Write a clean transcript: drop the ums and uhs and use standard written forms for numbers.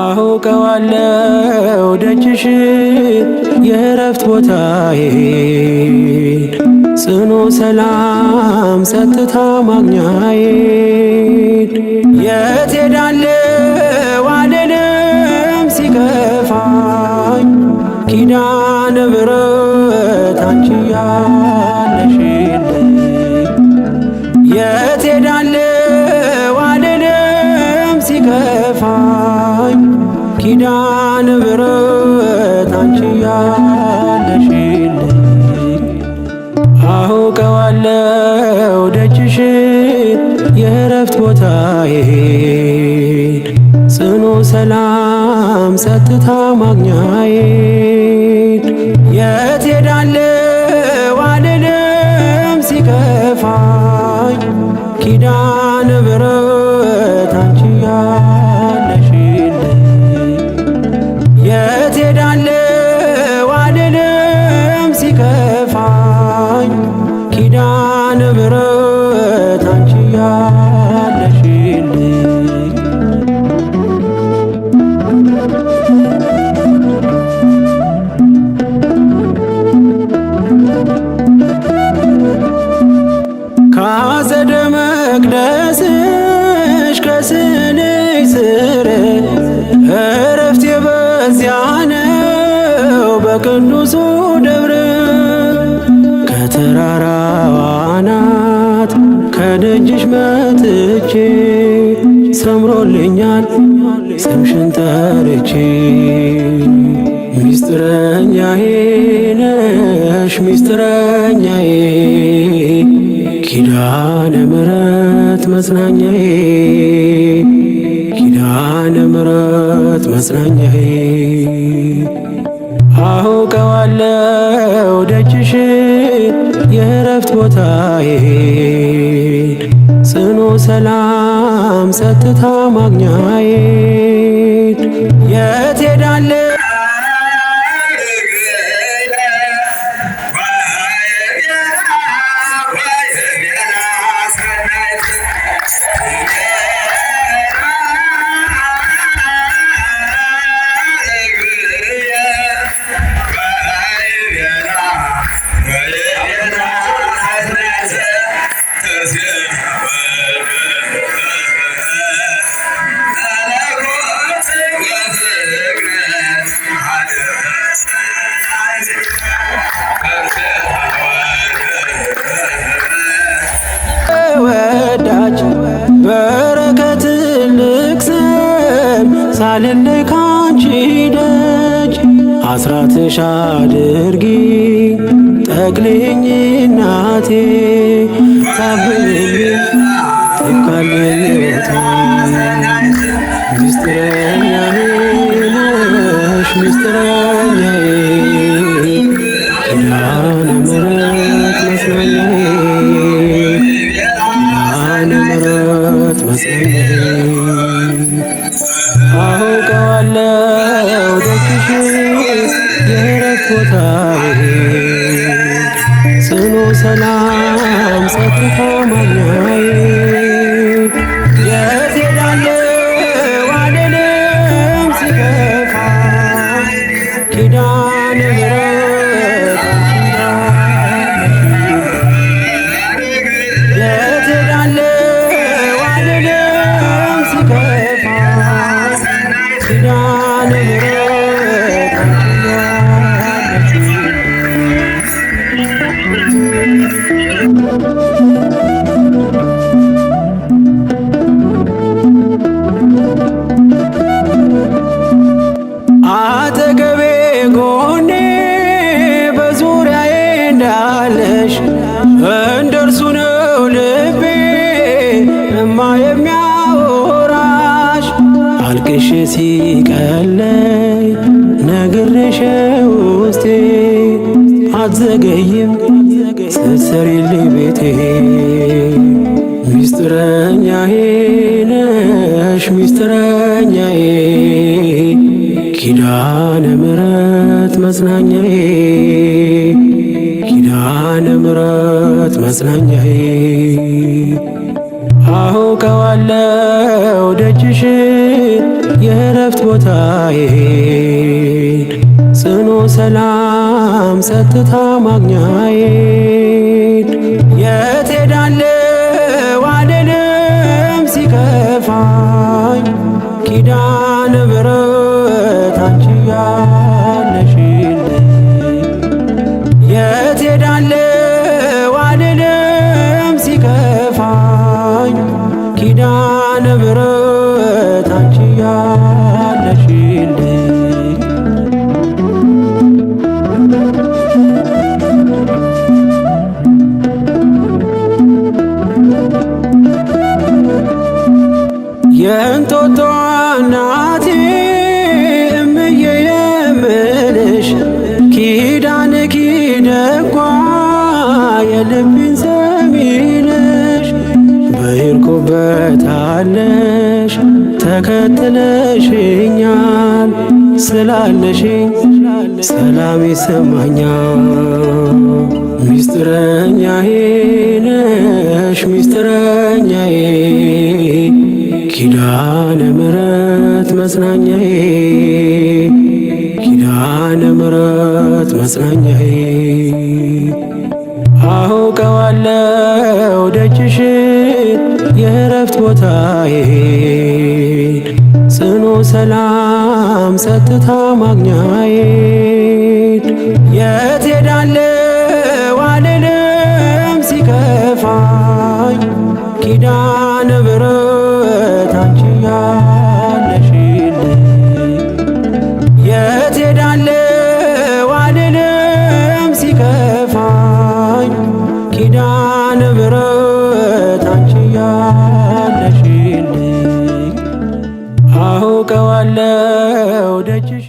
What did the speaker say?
አውቀዋለሁ ደጅሽን የእረፍት ቦታዬን ጽኑ ሰላም ጸጥታ ማግኛዬን የት ሄዳለሁ አልልም ሲከፋኝ ኪዳነ ምሕረት አንቺ ያለሽልኝ የት ሄዳለሁ አልልም ሲከፋኝ ኪዳነ ምሕረት አንቺ ያለሽልኝ አውቀዋለሁ ደጅሽን የእረፍት ቦታዬን ጽኑ ሰላም ጸጥታ ማግኛዬን የት ሄዳለሁ አልልም ሲከፋኝ ኪዳነ ምሕረት አንቺ ያለሽልኝ የት ሄዳለሁ አልልም ሲከፋኝ ኪዳነ ምሕረት አንቺ ያለሽልኝ ከአጸደ መቅደስሽ ከስንኝ ስር እረፍቴ በዚያ ነው በቅዱሱ ደብረ ከተራራው አናት ከደጅሽ መጥቼ ሰምሮልኛል ስምሽን ጠርቼ ሚስጥረኛዬ ነሽ ሚስጥረኛዬ ኪዳነ ምሕረት መጽናኛዬ ኪዳነ ምሕረት መጽናኛዬ አውቀዋለሁ ደጅሽን የእረፍት ቦታዬን ጽኑ ሰላም ጸጥታ ማግኛዬን የት ሄዳለሁ ወዳጅ በረከት ልቅሰም ሳልለይ ካንቺ ደጅ አስራትሽ አድርጊ ጠቅልኝ እናቴ ታብልኝ ትካልኝ ሚስጥረኛዬ ነሽ ሚስጥረኛዬ ኪዳነ ምሕረት መጽናኛዬ ኪዳነ ምሕረት መጽናኛዬ አውቀዋለሁ ደጅሽን የእረፍት ቦታዬን ጽኑ ሰላም ጸጥታ ማግኛዬን የት ሄዳለሁ አልልም ሲከፋኝ ኪዳነ ምሕረት የት ሄዳለሁ አልልም ሲከፋኝ ኪዳነ ምሕረት አጠገቤ ጎኔ በዙሪያዬ እንዳለሽ እንደርሱ ነው ልቤ እማ የሚያወራሽ አልቅሽ ሲቀለይ ነግሬሽ ውስጤ አትዘገይም ስትሰሪልኝ ቤቴ ሚስጥረኛዬ ነሽ ሚስጥረኛዬ ኪዳነ ምሕረት መጽናኛዬ ኪዳነ ምሕረት መጽናኛዬ አውቀዋለሁ ደጅሽን የእረፍት ቦታዬን ጽኑ ሰላም ጸጥታ ማግኛዬን የት ሄዳለሁ አልልም ሲከፋኝ ኪዳነ ምሕረት አንቺ ያለሽልኝ የት ሄዳለሁ አልልም ሲከፋኝ ኪዳነ ምሕረት አንቺ ያለሽልኝ የእንጦጦ እናቴ እምዬ የምልሽ ኪዳንኪ ደጓ የልቤን ሰሚ ነሽ በሄድኩበት አለሽ ተከትለሽኛል ስላለሽኝ ሰላም ይሰማኛል። ሚስጥረኛዬ ነሽ ሚስጥረኛዬ ኪዳነ ምሕረት መጽናኛዬ ኪዳነ ምሕረት መጽናኛዬ አውቀዋለሁ ደጅሽን የእረፍት ቦታዬን ጽኑ ሰላም ጸጥታ ማግኛዬን የት ሄዳለሁ አልልም ሲከፋኝ ኪዳነ ምሕረት አንቺ ያለሽልኝ የት ሄዳለሁ አልልም ሲከፋኝ ኪዳነ ምሕረት አንቺ ያለሽልኝ አውቀዋለሁ ደጅሽ